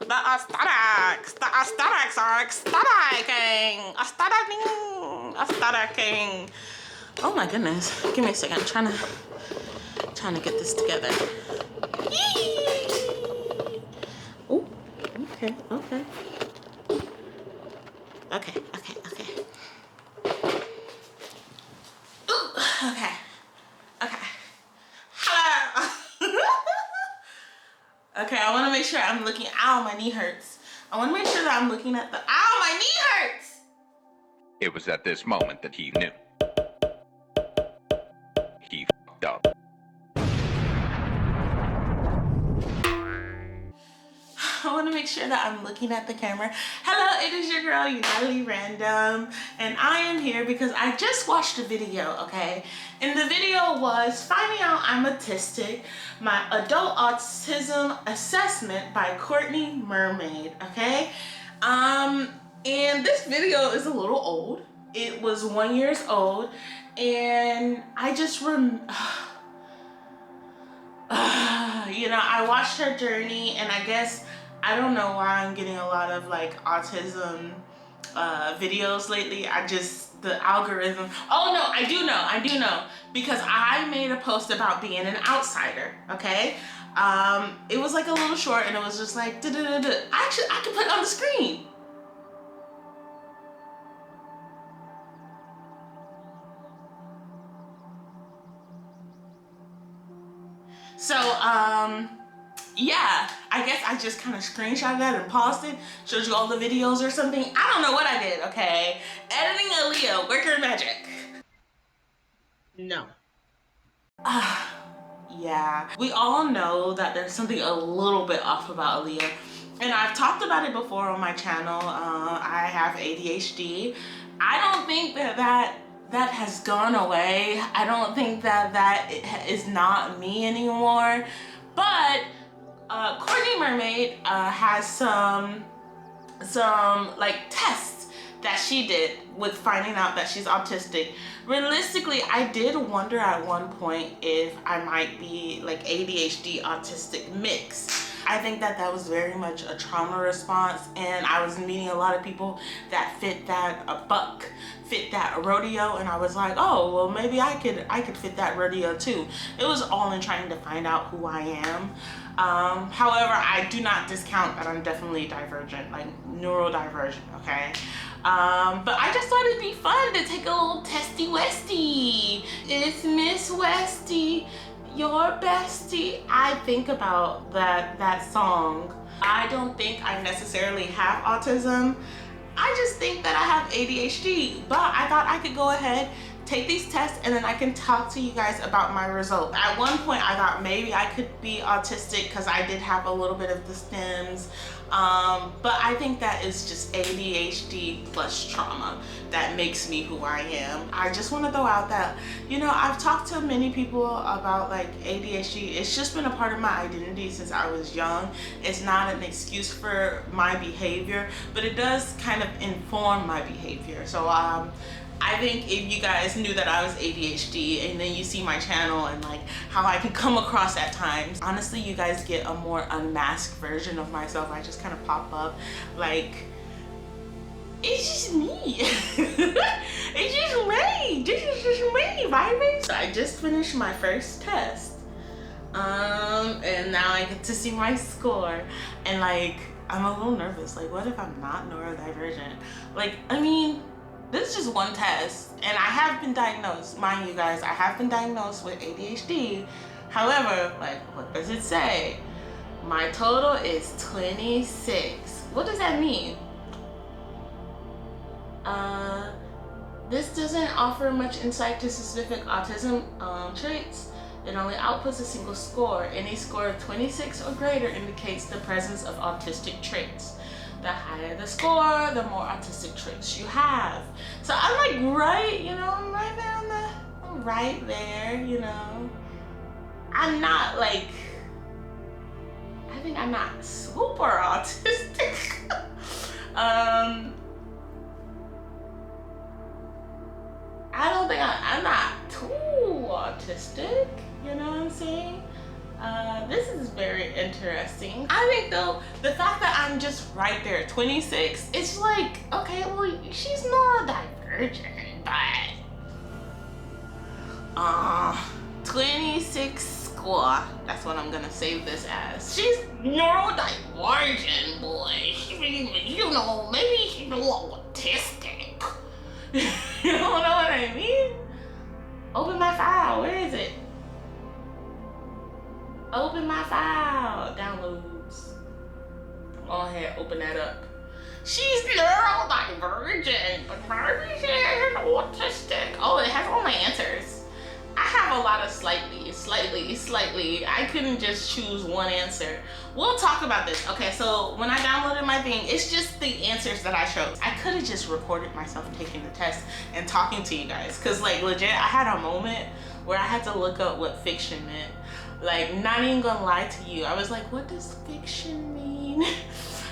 The aesthetics. The aesthetics are aestheticing. Aestheticing. Oh my goodness. Give me a second. I'm trying to get this together. Oh, okay. Okay. Ooh, okay. Hello. Okay, I want to make sure I'm looking. Ow, my knee hurts. I want to make sure that I'm looking at the. Ow, my knee hurts. It was at this moment that he knew. He fucked up. I want to make sure that I'm looking at the camera. Hello, it is your girl, Unitedly Random, and I am here because I just watched a video, okay? And the video was finding out I'm autistic, my adult autism assessment by Courtney Mermaid, okay? And this video is a little old. It was 1 year old, and I just you know, I watched her journey, and I guess I don't know why I'm getting a lot of like autism videos lately. The algorithm. Oh no, I do know because I made a post about being an outsider, okay? It was like a little short, and it was just like Actually, I can put it on the screen. So, yeah, I guess I just kind of screenshotted that and paused it, showed you all the videos or something. I don't know what I did, okay? Editing Alia, work your magic. No. Yeah, we all know that there's something a little bit off about Alia. And I've talked about it before on my channel. I have ADHD. I don't think that has gone away. I don't think that is not me anymore. But Courtney Mermaid has some like tests that she did with finding out that she's autistic. Realistically, I did wonder at one point if I might be like ADHD autistic mix. I think that was very much a trauma response, and I was meeting a lot of people that fit that rodeo, and I was like, oh well, maybe I could fit that rodeo too. It was all in trying to find out who I am. However, I do not discount that I'm definitely divergent, like neurodivergent, okay? But I just thought it'd be fun to take a little testy Westy. It's Miss Westy, your bestie. I think about that song. I don't think I necessarily have autism. I just think that I have ADHD, but I thought I could go ahead, take these tests, and then I can talk to you guys about my results. At one point, I thought maybe I could be autistic because I did have a little bit of the stems, but I think that is just ADHD plus trauma that makes me who I am. I just want to throw out that, you know, I've talked to many people about like ADHD. It's just been a part of my identity since I was young. It's not an excuse for my behavior, but it does kind of inform my behavior. So I think if you guys knew that I was ADHD and then you see my channel and like how I can come across at times, honestly, you guys get a more unmasked version of myself. I just kind of pop up like, it's just me. It's just me. This is just me, baby. So I just finished my first test. And now I get to see my score. And like, I'm a little nervous. Like, what if I'm not neurodivergent? Like, I mean, this is just one test, and I have been diagnosed, mind you guys, I have been diagnosed with ADHD. However, like, what does it say? My total is 26. What does that mean? This doesn't offer much insight to specific autism traits. It only outputs a single score. Any score of 26 or greater indicates the presence of autistic traits. The higher the score, the more autistic traits you have. So I'm like right, you know, I'm right there I'm right there, you know. I'm not like, I think I'm not super autistic. I don't think I'm not too autistic, you know what I'm saying? This is very interesting. I think though, the fact that I'm just right there, 26, it's like, okay, well, she's neurodivergent, but 26 score, that's what I'm gonna save this as. She's neurodivergent, boy. You know, maybe she's a little autistic. You don't know what I mean? Open my file, where is it? Open my file, downloads. Go ahead, open that up. She's neurodivergent, but maybe she's autistic. Oh, it has all my answers. I have a lot of slightly. I couldn't just choose one answer. We'll talk about this. Okay, so when I downloaded my thing, it's just the answers that I chose. I could have just recorded myself taking the test and talking to you guys. Cause like legit, I had a moment where I had to look up what fiction meant. Like, not even gonna lie to you. I was like, what does fiction mean?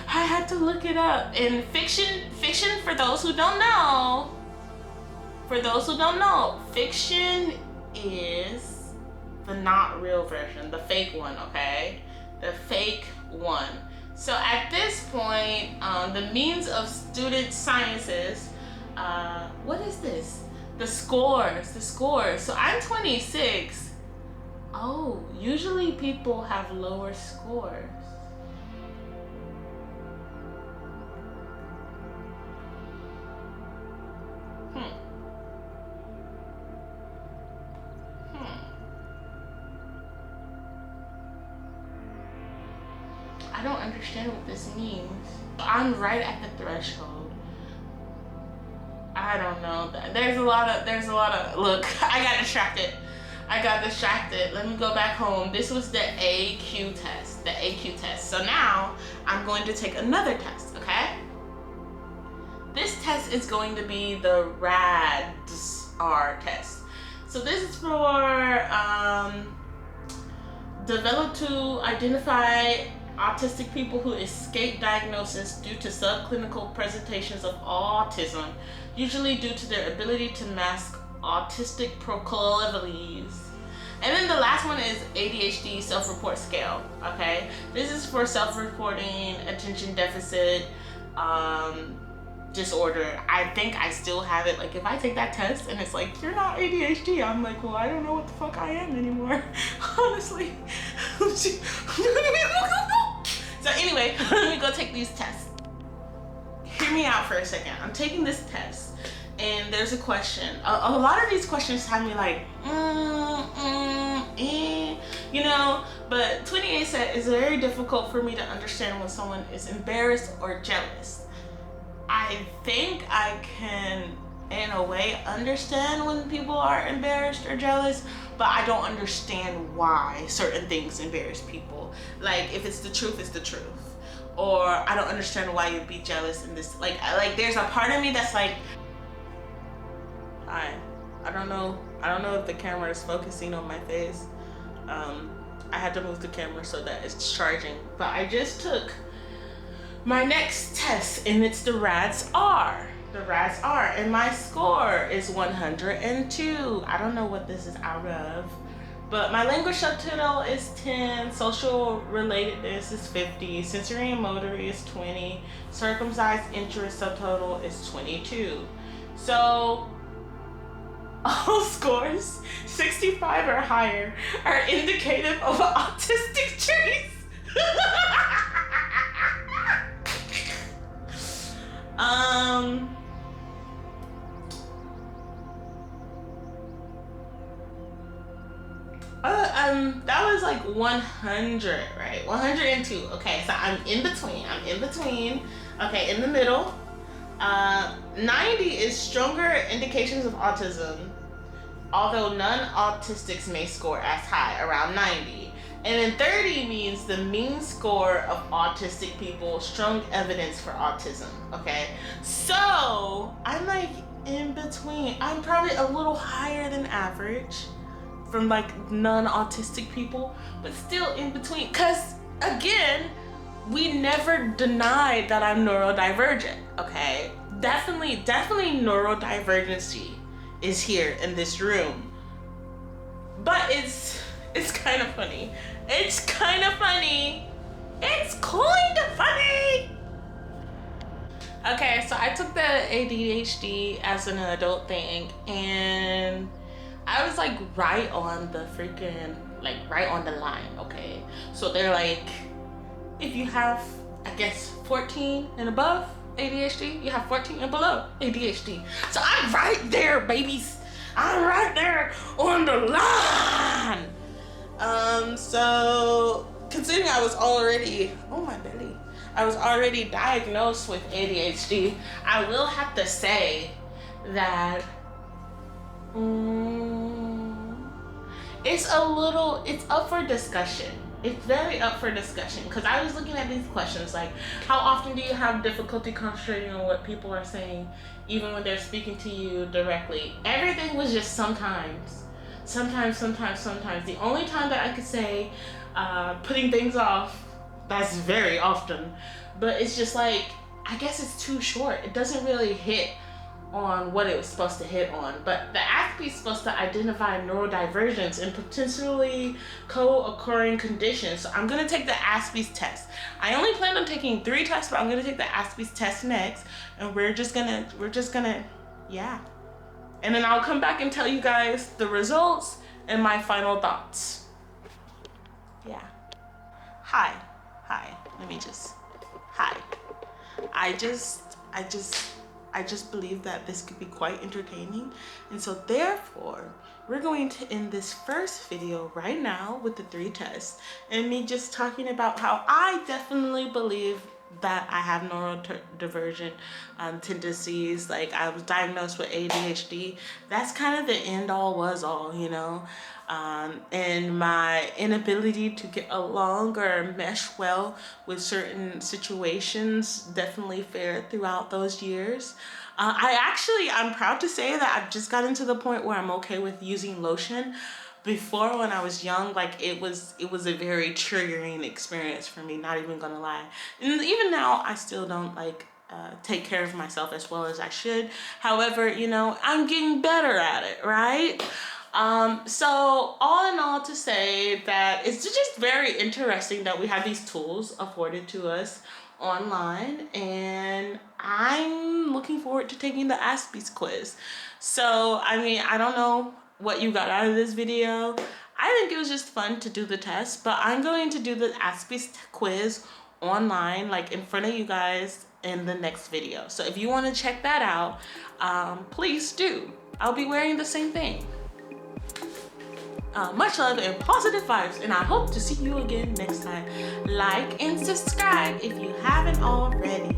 I had to look it up. And fiction, for those who don't know, fiction is the not real version, the fake one, okay? The fake one. So at this point, the means of student sciences, what is this? The scores. So I'm 26. Oh, usually people have lower scores. I don't understand what this means. I'm right at the threshold. I don't know. There's a lot of, look, I got distracted. Let me go back home. This was the AQ test. So now I'm going to take another test, okay? This test is going to be the RADS-R test. So this is for developed to identify autistic people who escape diagnosis due to subclinical presentations of autism, usually due to their ability to mask autistic proclivities. And then the last one is ADHD self-report scale, okay? This is for self-reporting attention deficit disorder. I think I still have it. Like, if I take that test and it's like, you're not ADHD, I'm like, well, I don't know what the fuck I am anymore. Honestly. So anyway, let me go take these tests. Hear me out for a second. I'm taking this test and there's a question. A lot of these questions have me like, you know, but 28 said it's very difficult for me to understand when someone is embarrassed or jealous. I think I can, in a way, understand when people are embarrassed or jealous, but I don't understand why certain things embarrass people. Like, if it's the truth, it's the truth. Or I don't understand why you'd be jealous in this. Like there's a part of me that's like, I don't know if the camera is focusing on my face. I had to move the camera so that it's charging. But I just took my next test and it's the RADS-R. And my score is 102. I don't know what this is out of, but my language subtotal is 10, social relatedness is 50, sensory and motor is 20, circumcised interest subtotal is 22. So all scores 65 or higher are indicative of autistic traits. That was like 100, right? 102. Okay, so I'm in between. Okay, in the middle. 90 is stronger indications of autism, although non-autistics may score as high, around 90. And then 30 means the mean score of autistic people, strong evidence for autism, okay? So I'm like in between. I'm probably a little higher than average from like non-autistic people, but still in between. Cause again, we never denied that I'm neurodivergent, okay? Definitely neurodivergency is here in this room. But it's kind of funny. It's kind of funny It's kind of funny. Okay, so I took the ADHD as an adult thing, and I was like right on the freaking, like right on the line, okay? So they're like, if you have, I guess, 14 and above ADHD, you have 14 and below ADHD. So I'm right there, babies. I'm right there on the line. So considering I was already, oh my belly, I was already diagnosed with ADHD, I will have to say that it's up for discussion. It's very up for discussion, because I was looking at these questions like, how often do you have difficulty concentrating on what people are saying, even when they're speaking to you directly? Everything was just sometimes. The only time that I could say putting things off, that's very often, but it's just like, I guess it's too short. It doesn't really hit on what it was supposed to hit on. But the ACP is supposed to identify neurodivergence and potentially co-occurring conditions. So I'm gonna take the ASPES test. I only planned on taking 3 tests, but I'm gonna take the ASPES test next, and we're just gonna, yeah. And then I'll come back and tell you guys the results and my final thoughts. Yeah. Hi. Let me just, hi. I just believe that this could be quite entertaining, and so therefore we're going to end this first video right now with the 3 tests and me just talking about how I definitely believe that I have neurodivergent tendencies. Like, I was diagnosed with ADHD. That's kind of the end all was all, you know. And my inability to get along or mesh well with situations definitely fared throughout those years. I'm proud to say that I've just gotten to the point where I'm okay with using lotion. Before, when I was young, like, it was a very triggering experience for me, not even gonna lie. And even now, I still don't like take care of myself as well as I should. However, you know, I'm getting better at it, right? So all in all, to say that it's just very interesting that we have these tools afforded to us online, and I'm looking forward to taking the ASPES quiz. So, I mean, I don't know what you got out of this video. I think it was just fun to do the test, but I'm going to do the ASPES quiz online, like in front of you guys, in the next video. So if you want to check that out, please do. I'll be wearing the same thing. Much love and positive vibes, and I hope to see you again next time. Like and subscribe if you haven't already.